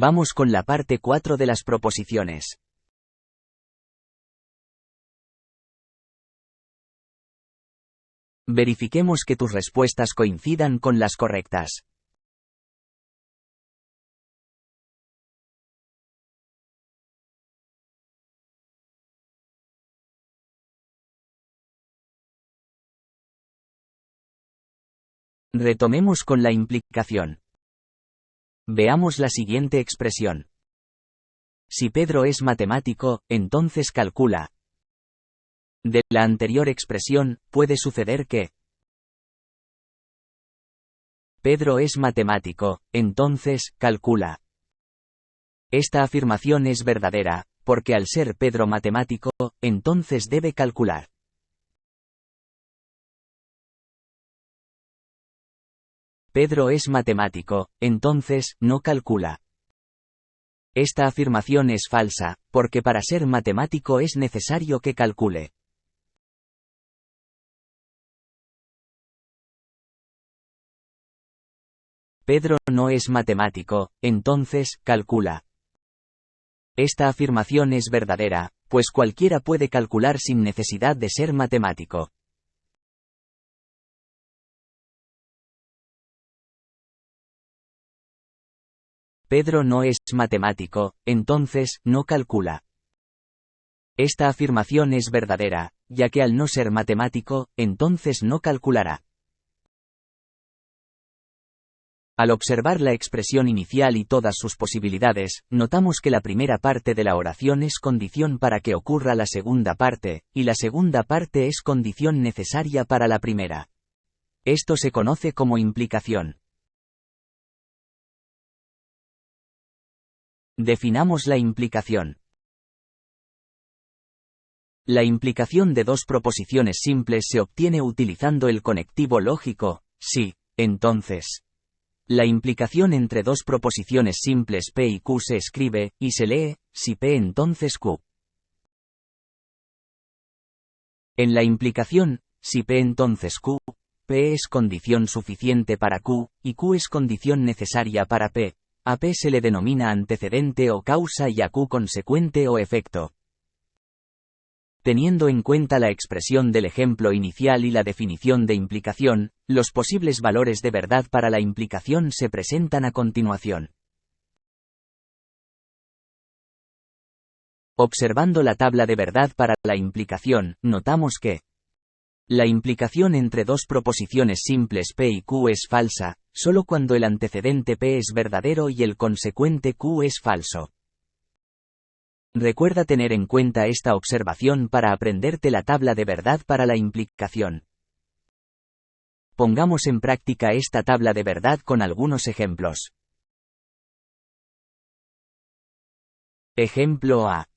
Vamos con la parte 4 de las proposiciones. Verifiquemos que tus respuestas coincidan con las correctas. Retomemos con la implicación. Veamos la siguiente expresión. Si Pedro es matemático, entonces calcula. De la anterior expresión, puede suceder que Pedro es matemático, entonces, calcula. Esta afirmación es verdadera, porque al ser Pedro matemático, entonces debe calcular. Pedro es matemático, entonces, no calcula. Esta afirmación es falsa, porque para ser matemático es necesario que calcule. Pedro no es matemático, entonces, calcula. Esta afirmación es verdadera, pues cualquiera puede calcular sin necesidad de ser matemático. Pedro no es matemático, entonces, no calcula. Esta afirmación es verdadera, ya que al no ser matemático, entonces no calculará. Al observar la expresión inicial y todas sus posibilidades, notamos que la primera parte de la oración es condición para que ocurra la segunda parte, y la segunda parte es condición necesaria para la primera. Esto se conoce como implicación. Definamos la implicación. La implicación de dos proposiciones simples se obtiene utilizando el conectivo lógico, si, entonces. La implicación entre dos proposiciones simples P y Q se escribe, y se lee, si P entonces Q. En la implicación, si P entonces Q, P es condición suficiente para Q, y Q es condición necesaria para P. A P se le denomina antecedente o causa y a Q consecuente o efecto. Teniendo en cuenta la expresión del ejemplo inicial y la definición de implicación, los posibles valores de verdad para la implicación se presentan a continuación. Observando la tabla de verdad para la implicación, notamos que la implicación entre dos proposiciones simples P y Q es falsa, solo cuando el antecedente P es verdadero y el consecuente Q es falso. Recuerda tener en cuenta esta observación para aprenderte la tabla de verdad para la implicación. Pongamos en práctica esta tabla de verdad con algunos ejemplos. Ejemplo A.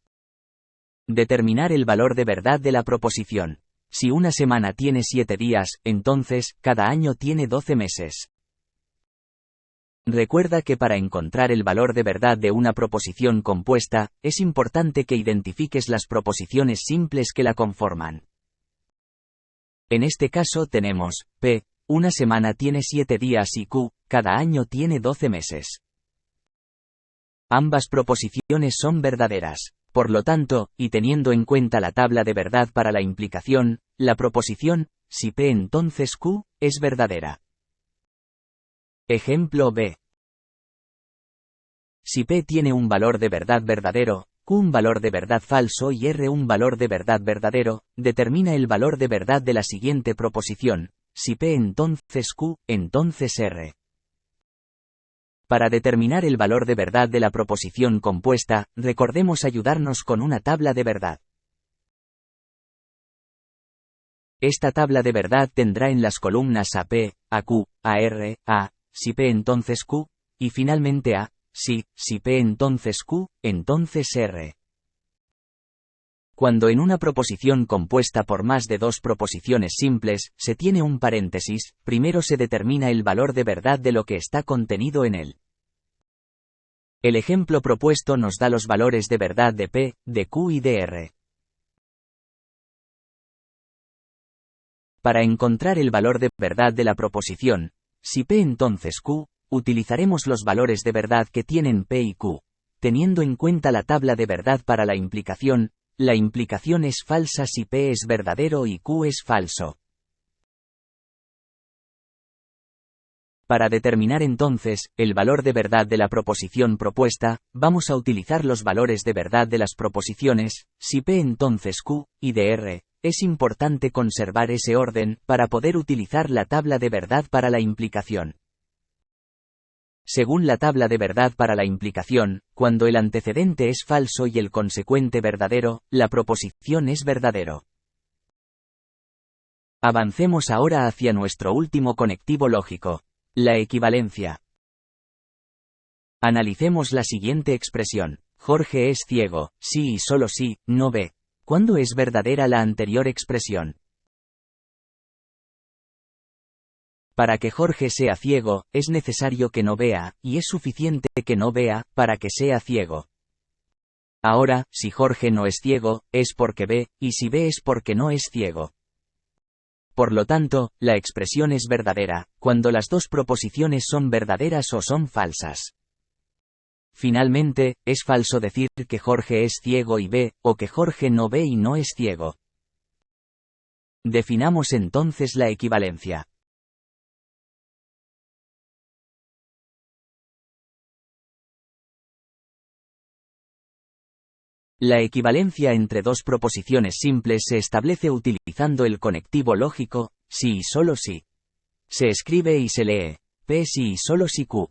Determinar el valor de verdad de la proposición. Si una semana tiene 7 días, entonces, cada año tiene 12 meses. Recuerda que para encontrar el valor de verdad de una proposición compuesta, es importante que identifiques las proposiciones simples que la conforman. En este caso tenemos, P, una semana tiene 7 días y Q, cada año tiene 12 meses. Ambas proposiciones son verdaderas. Por lo tanto, y teniendo en cuenta la tabla de verdad para la implicación, la proposición, si P entonces Q, es verdadera. Ejemplo B. Si P tiene un valor de verdad verdadero, Q un valor de verdad falso y R un valor de verdad verdadero, determina el valor de verdad de la siguiente proposición, si P entonces Q, entonces R. Para determinar el valor de verdad de la proposición compuesta, recordemos ayudarnos con una tabla de verdad. Esta tabla de verdad tendrá en las columnas a P, a Q, a R, a, si P entonces Q, y finalmente a, si P entonces Q, entonces R. Cuando en una proposición compuesta por más de dos proposiciones simples, se tiene un paréntesis, primero se determina el valor de verdad de lo que está contenido en él. El ejemplo propuesto nos da los valores de verdad de P, de Q y de R. Para encontrar el valor de verdad de la proposición, si P entonces Q, utilizaremos los valores de verdad que tienen P y Q. Teniendo en cuenta la tabla de verdad para la implicación es falsa si P es verdadero y Q es falso. Para determinar entonces el valor de verdad de la proposición propuesta, vamos a utilizar los valores de verdad de las proposiciones, si P entonces Q, y de R. Es importante conservar ese orden para poder utilizar la tabla de verdad para la implicación. Según la tabla de verdad para la implicación, cuando el antecedente es falso y el consecuente verdadero, la proposición es verdadero. Avancemos ahora hacia nuestro último conectivo lógico. La equivalencia. Analicemos la siguiente expresión. Jorge es ciego, sí y solo sí, no ve. ¿Cuándo es verdadera la anterior expresión? Para que Jorge sea ciego, es necesario que no vea, y es suficiente que no vea, para que sea ciego. Ahora, si Jorge no es ciego, es porque ve, y si ve es porque no es ciego. Por lo tanto, la expresión es verdadera, cuando las dos proposiciones son verdaderas o son falsas. Finalmente, es falso decir que Jorge es ciego y ve, o que Jorge no ve y no es ciego. Definamos entonces la equivalencia. La equivalencia entre dos proposiciones simples se establece utilizando el conectivo lógico, si y solo si. Se escribe y se lee, P si y solo si Q.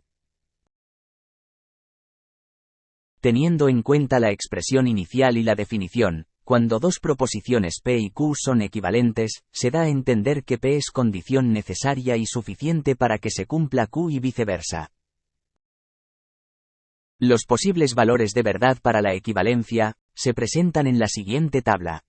Teniendo en cuenta la expresión inicial y la definición, cuando dos proposiciones P y Q son equivalentes, se da a entender que P es condición necesaria y suficiente para que se cumpla Q y viceversa. Los posibles valores de verdad para la equivalencia se presentan en la siguiente tabla.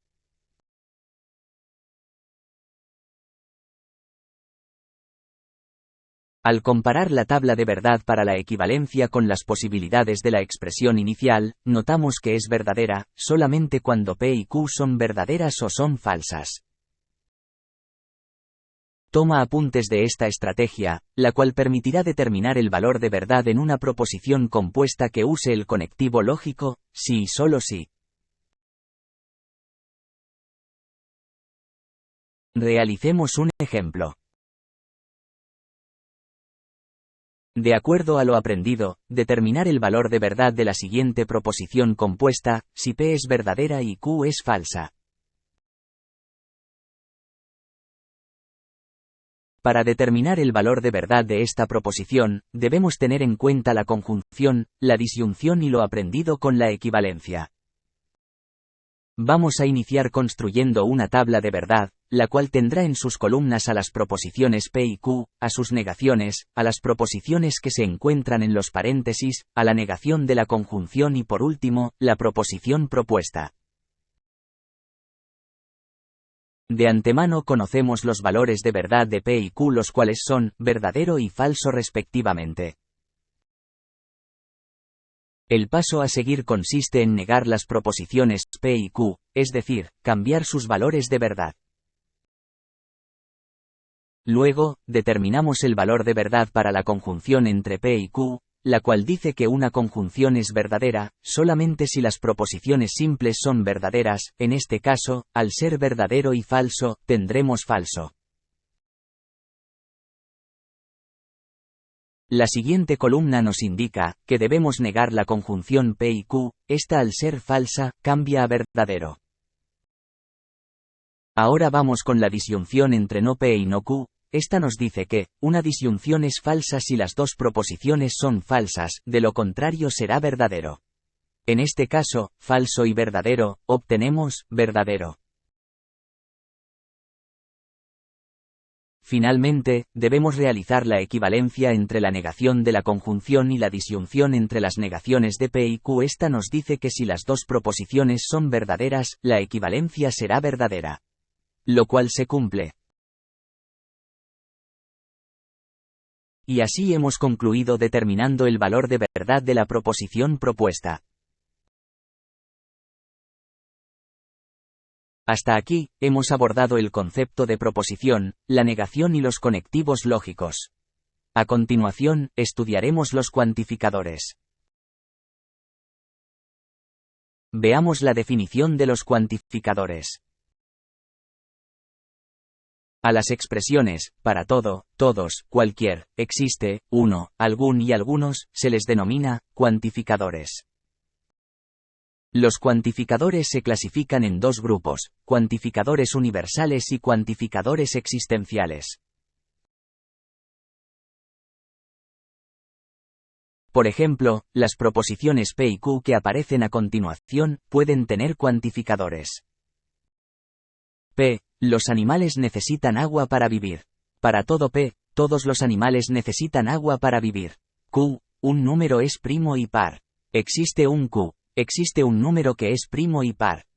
Al comparar la tabla de verdad para la equivalencia con las posibilidades de la expresión inicial, notamos que es verdadera, solamente cuando P y Q son verdaderas o son falsas. Toma apuntes de esta estrategia, la cual permitirá determinar el valor de verdad en una proposición compuesta que use el conectivo lógico, si y solo si. Realicemos un ejemplo. De acuerdo a lo aprendido, determinar el valor de verdad de la siguiente proposición compuesta, si P es verdadera y Q es falsa. Para determinar el valor de verdad de esta proposición, debemos tener en cuenta la conjunción, la disyunción y lo aprendido con la equivalencia. Vamos a iniciar construyendo una tabla de verdad, la cual tendrá en sus columnas a las proposiciones P y Q, a sus negaciones, a las proposiciones que se encuentran en los paréntesis, a la negación de la conjunción y por último, la proposición propuesta. De antemano conocemos los valores de verdad de P y Q, los cuales son verdadero y falso respectivamente. El paso a seguir consiste en negar las proposiciones P y Q, es decir, cambiar sus valores de verdad. Luego, determinamos el valor de verdad para la conjunción entre P y Q, la cual dice que una conjunción es verdadera, solamente si las proposiciones simples son verdaderas. En este caso, al ser verdadero y falso, tendremos falso. La siguiente columna nos indica que debemos negar la conjunción P y Q, esta al ser falsa, cambia a verdadero. Ahora vamos con la disyunción entre no P y no Q. Esta nos dice que una disyunción es falsa si las dos proposiciones son falsas, de lo contrario será verdadero. En este caso, falso y verdadero, obtenemos verdadero. Finalmente, debemos realizar la equivalencia entre la negación de la conjunción y la disyunción entre las negaciones de P y Q. Esta nos dice que si las dos proposiciones son verdaderas, la equivalencia será verdadera. Lo cual se cumple. Y así hemos concluido determinando el valor de verdad de la proposición propuesta. Hasta aquí, hemos abordado el concepto de proposición, la negación y los conectivos lógicos. A continuación, estudiaremos los cuantificadores. Veamos la definición de los cuantificadores. A las expresiones, para todo, todos, cualquier, existe, uno, algún y algunos, se les denomina cuantificadores. Los cuantificadores se clasifican en dos grupos, cuantificadores universales y cuantificadores existenciales. Por ejemplo, las proposiciones P y Q que aparecen a continuación pueden tener cuantificadores. P. Los animales necesitan agua para vivir. Para todo P, todos los animales necesitan agua para vivir. Q. Un número es primo y par. Existe un Q. Existe un número que es primo y par.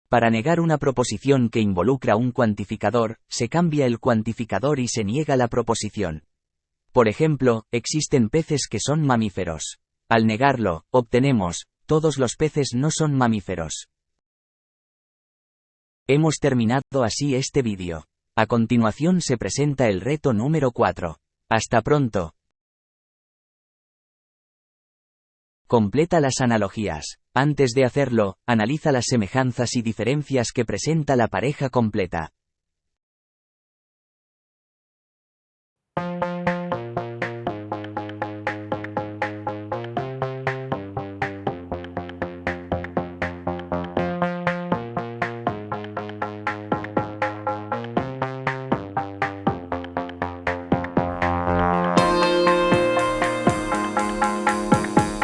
Para negar una proposición que involucra un cuantificador, se cambia el cuantificador y se niega la proposición. Por ejemplo, existen peces que son mamíferos. Al negarlo, obtenemos, todos los peces no son mamíferos. Hemos terminado así este vídeo. A continuación se presenta el reto número 4. Hasta pronto. Completa las analogías. Antes de hacerlo, analiza las semejanzas y diferencias que presenta la pareja completa.